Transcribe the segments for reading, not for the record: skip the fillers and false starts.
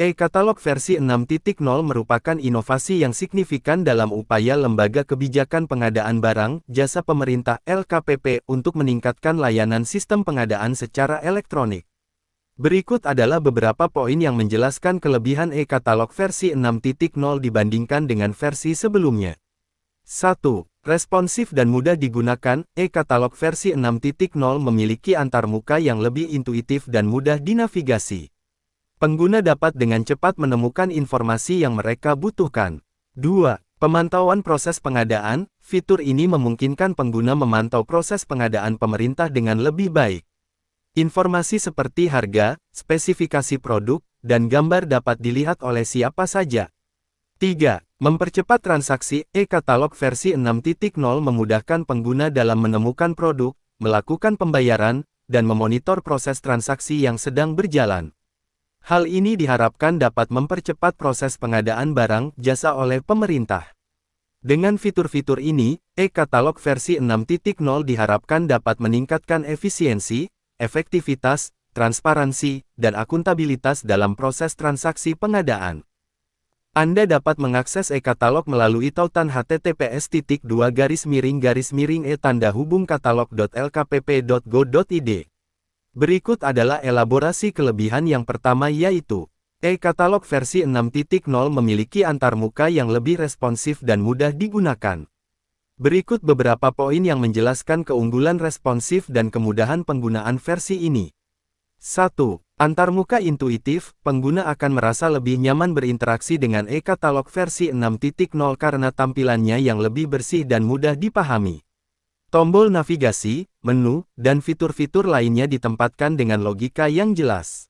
E-katalog versi 6.0 merupakan inovasi yang signifikan dalam upaya Lembaga Kebijakan Pengadaan Barang, Jasa Pemerintah (LKPP) untuk meningkatkan layanan sistem pengadaan secara elektronik. Berikut adalah beberapa poin yang menjelaskan kelebihan e-katalog versi 6.0 dibandingkan dengan versi sebelumnya. 1. Responsif dan mudah digunakan, e-katalog versi 6.0 memiliki antarmuka yang lebih intuitif dan mudah dinavigasi. Pengguna dapat dengan cepat menemukan informasi yang mereka butuhkan. 2. Pemantauan proses pengadaan, fitur ini memungkinkan pengguna memantau proses pengadaan pemerintah dengan lebih baik. Informasi seperti harga, spesifikasi produk, dan gambar dapat dilihat oleh siapa saja. 3. Mempercepat transaksi, e-katalog versi 6.0 memudahkan pengguna dalam menemukan produk, melakukan pembayaran, dan memonitor proses transaksi yang sedang berjalan. Hal ini diharapkan dapat mempercepat proses pengadaan barang, jasa oleh pemerintah. Dengan fitur-fitur ini, e-katalog versi 6.0 diharapkan dapat meningkatkan efisiensi, efektivitas, transparansi, dan akuntabilitas dalam proses transaksi pengadaan. Anda dapat mengakses e-katalog melalui tautan https://e-katalog.lkpp.go.id. Berikut adalah elaborasi kelebihan yang pertama yaitu, e-katalog versi 6.0 memiliki antarmuka yang lebih responsif dan mudah digunakan. Berikut beberapa poin yang menjelaskan keunggulan responsif dan kemudahan penggunaan versi ini. 1. Antarmuka intuitif, pengguna akan merasa lebih nyaman berinteraksi dengan e-katalog versi 6.0 karena tampilannya yang lebih bersih dan mudah dipahami. Tombol navigasi, menu, dan fitur-fitur lainnya ditempatkan dengan logika yang jelas.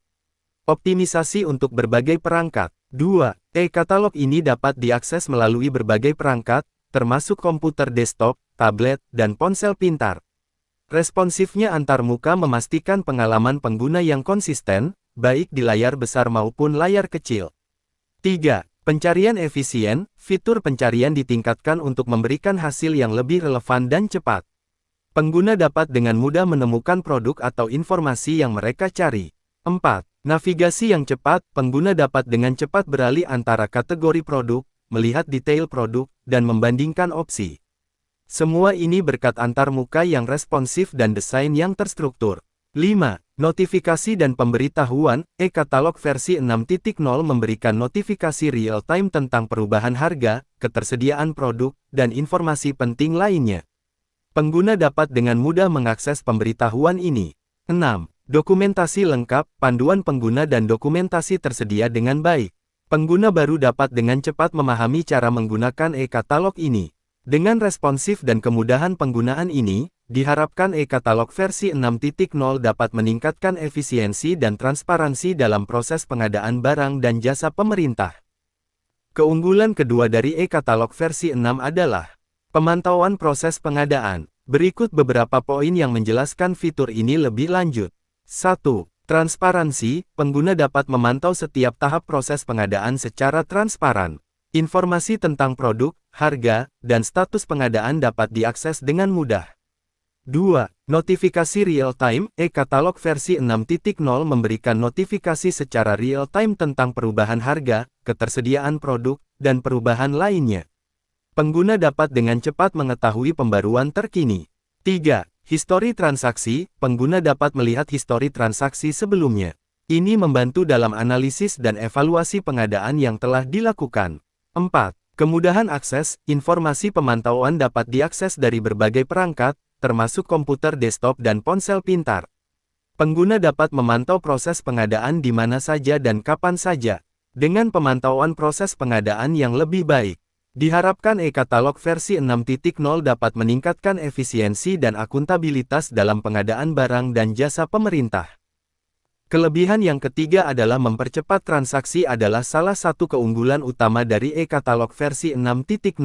Optimisasi untuk berbagai perangkat. 2. E-katalog ini dapat diakses melalui berbagai perangkat, termasuk komputer desktop, tablet, dan ponsel pintar. Responsifnya antarmuka memastikan pengalaman pengguna yang konsisten, baik di layar besar maupun layar kecil. 3. Pencarian efisien, fitur pencarian ditingkatkan untuk memberikan hasil yang lebih relevan dan cepat. Pengguna dapat dengan mudah menemukan produk atau informasi yang mereka cari. 4. Navigasi yang cepat, pengguna dapat dengan cepat beralih antara kategori produk, melihat detail produk, dan membandingkan opsi. Semua ini berkat antarmuka yang responsif dan desain yang terstruktur. 5. Notifikasi dan pemberitahuan, e-katalog versi 6.0 memberikan notifikasi real-time tentang perubahan harga, ketersediaan produk, dan informasi penting lainnya. Pengguna dapat dengan mudah mengakses pemberitahuan ini. 6. Dokumentasi lengkap, panduan pengguna dan dokumentasi tersedia dengan baik. Pengguna baru dapat dengan cepat memahami cara menggunakan e-katalog ini. Dengan responsif dan kemudahan penggunaan ini, diharapkan e-katalog versi 6.0 dapat meningkatkan efisiensi dan transparansi dalam proses pengadaan barang dan jasa pemerintah. Keunggulan kedua dari e-katalog versi 6 adalah pemantauan proses pengadaan. Berikut beberapa poin yang menjelaskan fitur ini lebih lanjut. 1. Transparansi, pengguna dapat memantau setiap tahap proses pengadaan secara transparan. Informasi tentang produk, harga, dan status pengadaan dapat diakses dengan mudah. 2. Notifikasi real-time, e-katalog versi 6.0 memberikan notifikasi secara real-time tentang perubahan harga, ketersediaan produk, dan perubahan lainnya. Pengguna dapat dengan cepat mengetahui pembaruan terkini. 3. Histori transaksi, pengguna dapat melihat histori transaksi sebelumnya. Ini membantu dalam analisis dan evaluasi pengadaan yang telah dilakukan. 4. Kemudahan akses, informasi pemantauan dapat diakses dari berbagai perangkat, termasuk komputer desktop dan ponsel pintar. Pengguna dapat memantau proses pengadaan di mana saja dan kapan saja. Dengan pemantauan proses pengadaan yang lebih baik, diharapkan e-katalog versi 6.0 dapat meningkatkan efisiensi dan akuntabilitas dalam pengadaan barang dan jasa pemerintah. Kelebihan yang ketiga adalah mempercepat transaksi adalah salah satu keunggulan utama dari e-katalog versi 6.0.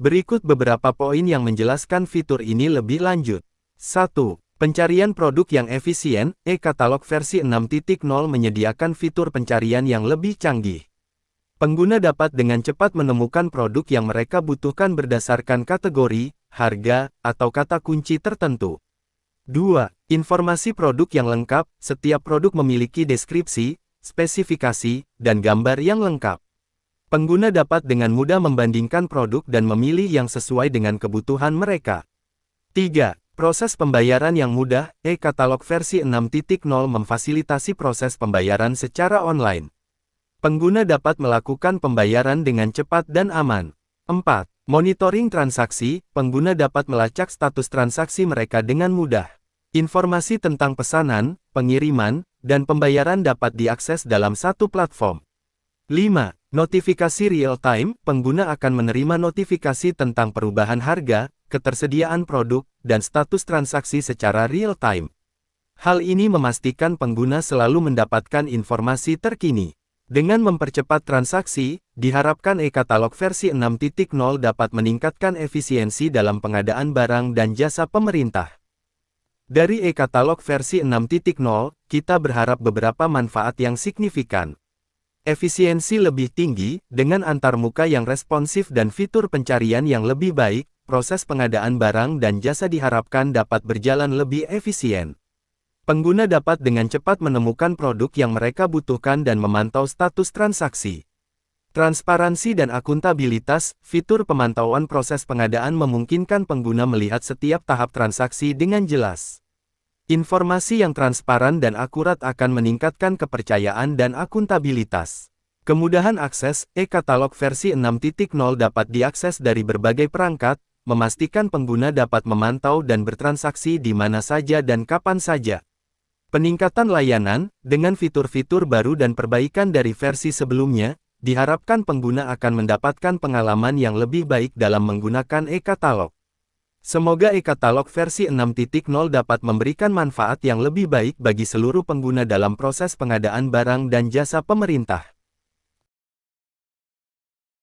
Berikut beberapa poin yang menjelaskan fitur ini lebih lanjut. 1. Pencarian produk yang efisien, e-katalog versi 6.0 menyediakan fitur pencarian yang lebih canggih. Pengguna dapat dengan cepat menemukan produk yang mereka butuhkan berdasarkan kategori, harga, atau kata kunci tertentu. 2. Informasi produk yang lengkap, setiap produk memiliki deskripsi, spesifikasi, dan gambar yang lengkap. Pengguna dapat dengan mudah membandingkan produk dan memilih yang sesuai dengan kebutuhan mereka. 3. Proses pembayaran yang mudah. E-katalog versi 6.0 memfasilitasi proses pembayaran secara online. Pengguna dapat melakukan pembayaran dengan cepat dan aman. 4. Monitoring transaksi. Pengguna dapat melacak status transaksi mereka dengan mudah. Informasi tentang pesanan, pengiriman, dan pembayaran dapat diakses dalam satu platform. 5. Notifikasi real-time. Pengguna akan menerima notifikasi tentang perubahan harga, ketersediaan produk, dan status transaksi secara real-time. Hal ini memastikan pengguna selalu mendapatkan informasi terkini. Dengan mempercepat transaksi, diharapkan e-katalog versi 6.0 dapat meningkatkan efisiensi dalam pengadaan barang dan jasa pemerintah. Dari e-katalog versi 6.0, kita berharap beberapa manfaat yang signifikan. Efisiensi lebih tinggi, dengan antarmuka yang responsif dan fitur pencarian yang lebih baik, proses pengadaan barang dan jasa diharapkan dapat berjalan lebih efisien. Pengguna dapat dengan cepat menemukan produk yang mereka butuhkan dan memantau status transaksi. Transparansi dan akuntabilitas. Fitur pemantauan proses pengadaan memungkinkan pengguna melihat setiap tahap transaksi dengan jelas. Informasi yang transparan dan akurat akan meningkatkan kepercayaan dan akuntabilitas. Kemudahan akses. E-katalog versi 6.0 dapat diakses dari berbagai perangkat, memastikan pengguna dapat memantau dan bertransaksi di mana saja dan kapan saja. Peningkatan layanan. Dengan fitur-fitur baru dan perbaikan dari versi sebelumnya, diharapkan pengguna akan mendapatkan pengalaman yang lebih baik dalam menggunakan e-katalog. Semoga e-katalog versi 6.0 dapat memberikan manfaat yang lebih baik bagi seluruh pengguna dalam proses pengadaan barang dan jasa pemerintah.